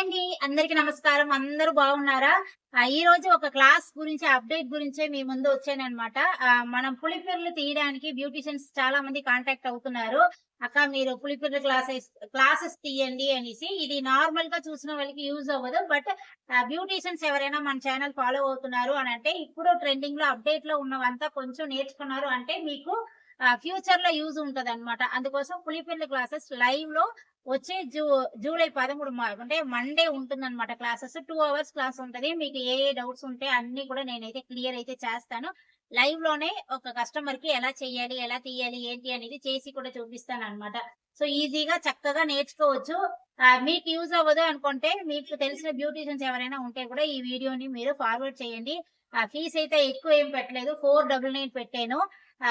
Hi అండి. అందరికి నమస్కారం. అందరూ బాగున్నారా? ఈరోజు ఒక క్లాస్ గురించి అప్డేట్ గురించే మీ ముందు వచ్చాననమాట. మనం పులిపిర్లు తీయడానికి బ్యూటీషియన్స్ చాలా మంది కాంటాక్ట్ అవుతున్నారు. అక్క మీరు పులిపిర్ల క్లాసెస్ తీయండి అనేసి. ఇది నార్మల్‌గా చూసిన వాళ్ళకి యూజ్ అవ్వదు. బట్ బ్యూటీషియన్స్ ఎవరైనా మన ఛానల్ ఫాలో అవుతున్నారు అనంటే ఇప్పుడు ట్రెండింగ్‌లో అప్డేట్‌లో ఉన్నవంతా కొంచెం నేర్చుకున్నారు అంటే మీకు ఫ్యూచర్‌లో యూజ్ ఉంటదనమాట. అందుకోసం పులిపిర్ల క్లాసెస్ లైవ్‌లో వచ్చే జూలై 13 అంటే మండే ఉంటుందన్నమాట క్లాసెస్. 2 అవర్స్ క్లాస్ ఉంటది. మీకు ఏ డౌట్స్ ఉంటే అన్నీ కూడా నేనైతే క్లియర్ అయితే చేస్తాను. లైవ్‌లోనే ఒక కస్టమర్‌కి ఎలా చేయాలి, ఎలా తీయాలి, ఏంటి అనేది చేసి కూడా చూపిస్తానన్నమాట. సో, ఈజీగా చక్కగా నేర్చుకోవచ్చు. మీకు యూజ్ అవ్వదు అనుకుంటే మీకు తెలిసిన బ్యూటీషియన్స్ ఎవరైనా ఉంటే కూడా ఈ వీడియోని మీరు ఫార్వర్డ్ చేయండి. ఫీస్ అయితే ఎక్కువ ఏం పెట్టలేదు. 499 పెట్టాను.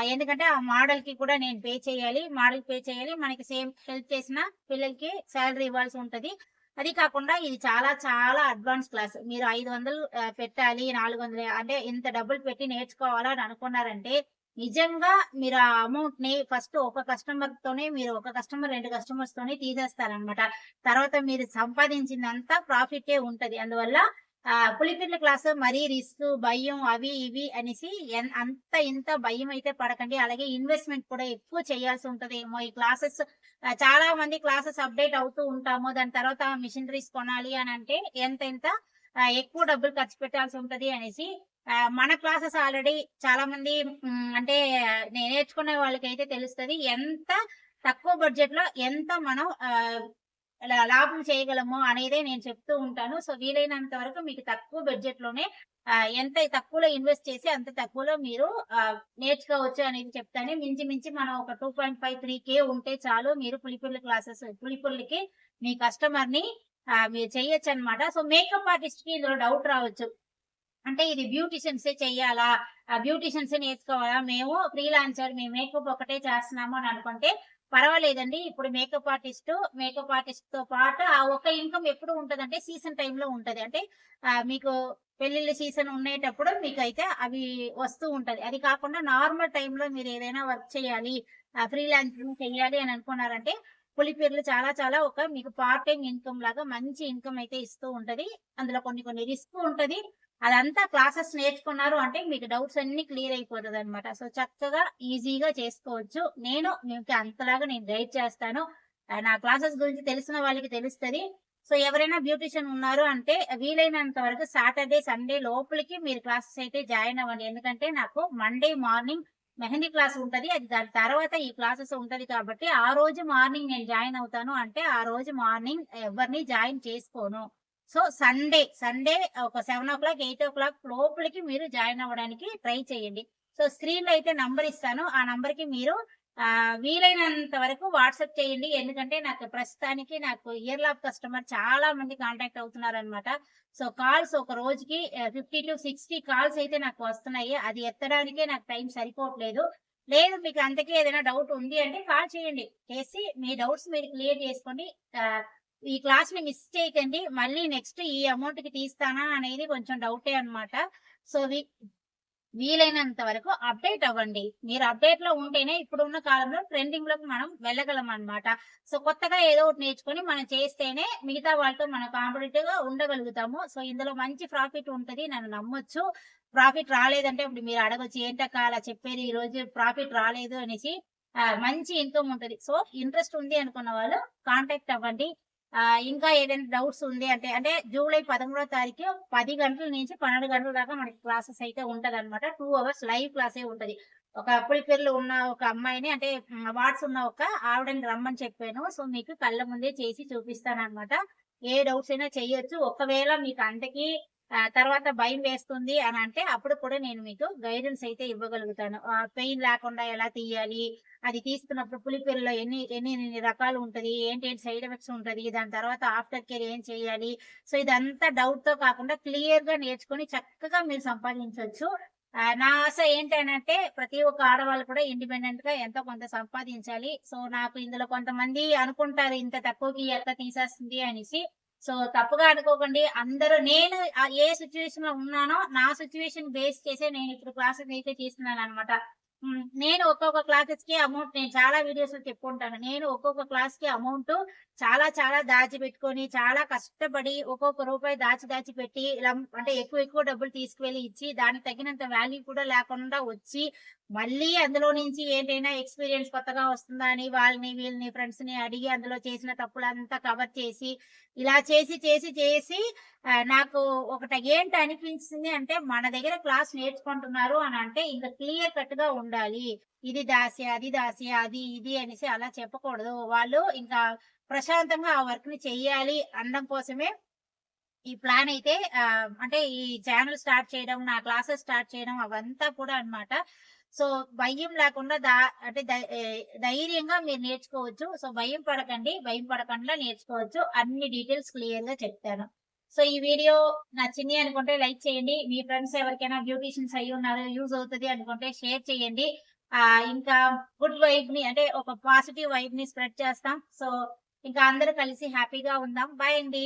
ఎందుకంటే ఆ మోడల్‌కి కూడా నేను పే చేయాలి. మోడల్‌కి పే చేయాలి. మనకి సేమ్ హెల్ప్ చేసిన పిల్లలకి సాలరీ ఇవ్వాల్సి ఉంటది. అది కాకుండా ఇది చాలా చాలా అడ్వాన్స్ క్లాస్. మీరు 500 పెట్టాలి. 400 అంటే ఇంత డబ్బులు పెట్టి నేర్చుకోవాలా అని అనుకున్నారంటే నిజంగా మీరు ఆ అమౌంట్‌ని ఫస్ట్ ఒక కస్టమర్‌తోనే మీరు ఒక కస్టమర్, 2 కస్టమర్స్‌తోనే తీసేస్తారనమాట. తర్వాత మీరు సంపాదించిందంతా ప్రాఫిటే ఉంటది. అందువల్ల పులిపిర్ల క్లాసు మరీ రిస్క్, భయం అవి ఇవి అనేసి అంత ఇంత భయమైతే పడకండి. అలాగే ఇన్వెస్ట్‌మెంట్ కూడా ఎక్కువ చేయాల్సి ఉంటదేమో ఈ క్లాసెస్ చాలా మంది క్లాసెస్ అప్‌డేట్ అవుతూ ఉంటాము. దాని తర్వాత మిషనరీస్ కొనాలి అనంటే ఎంతెంత ఎక్కువ డబ్బులు ఖర్చు పెట్టాల్సి ఉంటది అనేసి మన క్లాసెస్ ఆల్రెడీ చాలా మంది అంటే నేర్చుకునే వాళ్ళకైతే తెలుస్తది. ఎంత తక్కువ బడ్జెట్‌లో ఎంత మనం లాభం చేయగలము అనేదే నేను చెప్తూ ఉంటాను. సో, వీలైనంత వరకు మీకు తక్కువ బడ్జెట్‌లోనే ఎంత తక్కువలో ఇన్వెస్ట్ చేసి అంత తక్కువలో మీరు నేర్చుకోవచ్చు అనేది చెప్తాను. మించి మించి మనం ఒక 2.5, 3,000 ఉంటే చాలు మీరు పులిపుర్లకి మీ కస్టమర్‌ని మీరు చేయొచ్చనమాట. సో, మేకప్ ఆర్టిస్ట్‌కి ఇందులో డౌట్ రావచ్చు. అంటే ఇది బ్యూటీషియన్సే చెయ్యాలా? బ్యూటీషియన్సే నేర్చుకోవాలా? మేము ఫ్రీలాన్సర్ మేము మేకప్ ఒకటే చేస్తున్నాము అని అనుకుంటే పర్వాలేదండి. ఇప్పుడు మేకప్ ఆర్టిస్ట్‌తో పాటు ఆ ఒక్క ఇన్‌కమ్ ఎప్పుడు ఉంటదంటే సీజన్ టైమ్‌లో ఉంటది. అంటే మీకు పెళ్ళిళ్ళ సీజన్ ఉండేటప్పుడు మీకైతే అవి వస్తూ ఉంటది. అది కాకుండా నార్మల్ టైమ్‌లో మీరు ఏదైనా వర్క్ చేయాలి, ఫ్రీలాన్సింగ్ చెయ్యాలి అని అనుకున్నారంటే పులిపిర్లు చాలా చాలా ఒక మీకు పార్ట్ టైమ్ ఇన్‌కమ్ లాగా మంచి ఇన్‌కమ్ అయితే ఇస్తూ ఉంటది. అందులో కొన్ని కొన్ని రిస్క్ ఉంటది. అదంతా క్లాసెస్ నేర్చుకున్నారు అంటే మీకు డౌట్స్ అన్నీ క్లియర్ అయిపోతదనమాట. సో, చక్కగా ఈజీగా చేసుకోవచ్చు. మీకు అంతలాగా నేను గైడ్ చేస్తాను. నా క్లాసెస్ గురించి తెలిసిన వాళ్ళకి తెలుస్తది. సో, ఎవరైనా బ్యూటీషియన్ ఉన్నారు అంటే వీలైనంత వరకు సాటర్‌డే, సండే లోపలికి మీరు క్లాసెస్ అయితే జాయిన్ అవ్వండి. ఎందుకంటే నాకు మండే మార్నింగ్ మెహందీ క్లాస్ ఉంటది. అది దాని తర్వాత ఈ క్లాసెస్ ఉంటది కాబట్టి ఆ రోజు మార్నింగ్ నేను జాయిన్ అవుతాను అంటే ఆ రోజు మార్నింగ్ ఎవరిని జాయిన్ చేసుకోను. సో, సండే ఒక 7:00, 8:00 లోపలికి మీరు జాయిన్ అవ్వడానికి ట్రై చేయండి. సో, స్క్రీన్‌లో అయితే నంబర్ ఇస్తాను. ఆ నంబర్‌కి మీరు వీలైనంత వరకు వాట్సాప్ చేయండి. ఎందుకంటే ప్రస్తుతానికి నాకు ఇయర్ లాప్ కస్టమర్ చాలా మంది కాంటాక్ట్ అవుతున్నారనమాట. సో, కాల్స్ ఒక రోజుకి 50-60 కాల్స్ అయితే నాకు వస్తున్నాయి. అది ఎత్తడానికే నాకు టైం సరిపోవట్లేదు. లేదు మీకు అంతకి ఏదైనా డౌట్ ఉంది అంటే కాల్ చేయండి. చేసి మీ డౌట్స్ మీరు క్లియర్ చేసుకోండి. ఆహ్ ఈ క్లాస్‌ని మిస్ చేయకండి. మళ్ళీ నెక్స్ట్ ఈ అమౌంట్‌కి తీస్తానా అనేది కొంచెం డౌటే అన్నమాట. సో, వీలైనంత వరకు అప్‌డేట్ అవ్వండి. మీరు అప్‌డేట్‌లో ఉంటేనే ఇప్పుడున్న కాలంలో ట్రెండింగ్‌లోకి మనం వెళ్ళగలమన్నమాట. సో, కొత్తగా ఏదో ఒకటి నేర్చుకొని మనం చేస్తేనే మిగతా వాళ్ళతో మనం కాంపిటీటివ్‌గా ఉండగలుగుతాము. సో, ఇందులో మంచి ప్రాఫిట్ ఉంటది. నన్ను నమ్మొచ్చు. ప్రాఫిట్ రాలేదంటే ఇప్పుడు మీరు అడగొచ్చు. ఏంటక్క అలా చెప్పారు ఈరోజు ప్రాఫిట్ రాలేదు అనేసి. మంచి ఇన్‌కమ్ ఉంటది. సో, ఇంట్రెస్ట్ ఉంది అనుకున్న వాళ్ళు కాంటాక్ట్ అవ్వండి. ఇంకా ఏదైనా డౌట్స్ ఉంది అంటే జూలై 13వ తారీఖు 10 గంటల నుంచి 12 గంటల దాకా మనకి క్లాసెస్ అయితే ఉంటదనమాట. 2 అవర్స్ లైవ్ క్లాసే ఉంటది. ఒక పులిపెర్లు ఉన్న ఒక అమ్మాయిని అంటే వాట్స్ ఉన్న ఒక ఆవిడని రమ్మని చెప్పాను. సో, మీకు కళ్ళ ముందే చేసి చూపిస్తాననమాట. ఏ డౌట్స్ అయినా చెయ్యొచ్చు. ఒకవేళ మీకు అంతకి తర్వాత భయం వేస్తుంది అనంటే అప్పుడు కూడా నేను మీకు గైడెన్స్ అయితే ఇవ్వగలుగుతాను. పెయిన్ లేకుండా ఎలా తీయాలి? అది తీసుకున్నప్పుడు పులిపెరలో ఎన్ని రకాలు ఉంటది? ఏంటేంటి సైడ్ ఎఫెక్ట్స్ ఉంటది? దాని తర్వాత ఆఫ్టర్ కేర్ ఏం చేయాలి? సో, ఇదంతా డౌట్‌తో కాకుండా క్లియర్‌గా నేర్చుకొని చక్కగా మీరు సంపాదించొచ్చు. నా ఆశ ఏంటనంటే ప్రతి ఒక్క ఆడవాళ్ళు కూడా ఇండిపెండెంట్‌గా ఎంతో కొంత సంపాదించాలి. సో, నాకు ఇందులో కొంతమంది అనుకుంటారు ఇంత తక్కువకి ఈ అక్క తీసేస్తుంది అనేసి. సో, తప్పుగా అనుకోకండి. అందరూ నేను ఏ సిట్యుయేషన్‌లో ఉన్నానో నా సిట్యుయేషన్ బేస్ చేసే నేనిప్పుడు క్లాసెస్ అయితే తీస్తున్నాననమాట. నేను ఒక్కొక్క క్లాసెస్‌కి అమౌంట్ నేను చాలా వీడియోస్‌లో చెప్పుంటాను. నేను ఒక్కొక్క క్లాస్‌కి అమౌంటు చాలా చాలా దాచిపెట్టుకొని, చాలా కష్టపడి ఒక్కొక్క రూపాయి దాచి దాచి పెట్టి ఇలా అంటే ఎక్కువ ఎక్కువ డబ్బులు తీసుకువెళ్ళి ఇచ్చి, దానికి తగినంత వాల్యూ కూడా లేకుండా వచ్చి, మళ్ళీ అందులో నుంచి ఏంటైనా ఎక్స్‌పీరియన్స్ కొత్తగా వస్తుందా అని వాళ్ళని, వీళ్ళని, ఫ్రెండ్స్‌ని అడిగి అందులో చేసిన తప్పులంతా కవర్ చేసి, ఇలా చేసి, చేసి, చేసి నాకు ఒకటి ఏంటి అనిపించింది అంటే, మన దగ్గర క్లాస్ నేర్చుకుంటున్నారు అనంటే ఇంక క్లియర్ కట్‌గా ఉండాలి. ఇది దాసి, అది దాసి, అది, ఇది అనేసి అలా చెప్పకూడదు. వాళ్ళు ఇంకా ప్రశాంతంగా ఆ వర్క్‌ని చెయ్యాలి అనడం కోసమే ఈ ప్లాన్ అయితే అంటే ఈ ఛానెల్ స్టార్ట్ చేయడం, నా క్లాసెస్ స్టార్ట్ చేయడం అవంతా కూడా అన్నమాట. సో, భయం లేకుండా అంటే ధైర్యంగా మీరు నేర్చుకోవచ్చు. సో, భయం పడకండి. భయం పడకుండా నేర్చుకోవచ్చు. అన్ని డీటెయిల్స్ క్లియర్‌గా చెప్తాను. సో, ఈ వీడియో నచ్చింది అనుకుంటే లైక్ చేయండి. మీ ఫ్రెండ్స్ ఎవరికైనా బ్యూటీషియన్స్ అయ్యున్నారు, యూజ్ అవుతది అనుకుంటే షేర్ చేయండి. ఇంకా గుడ్ వైబ్‌ని అంటే ఒక పాజిటివ్ వైబ్‌ని స్ప్రెడ్ చేస్తాం. సో, ఇంకా అందరూ కలిసి హ్యాపీగా ఉందాం. బాయ్ అండి.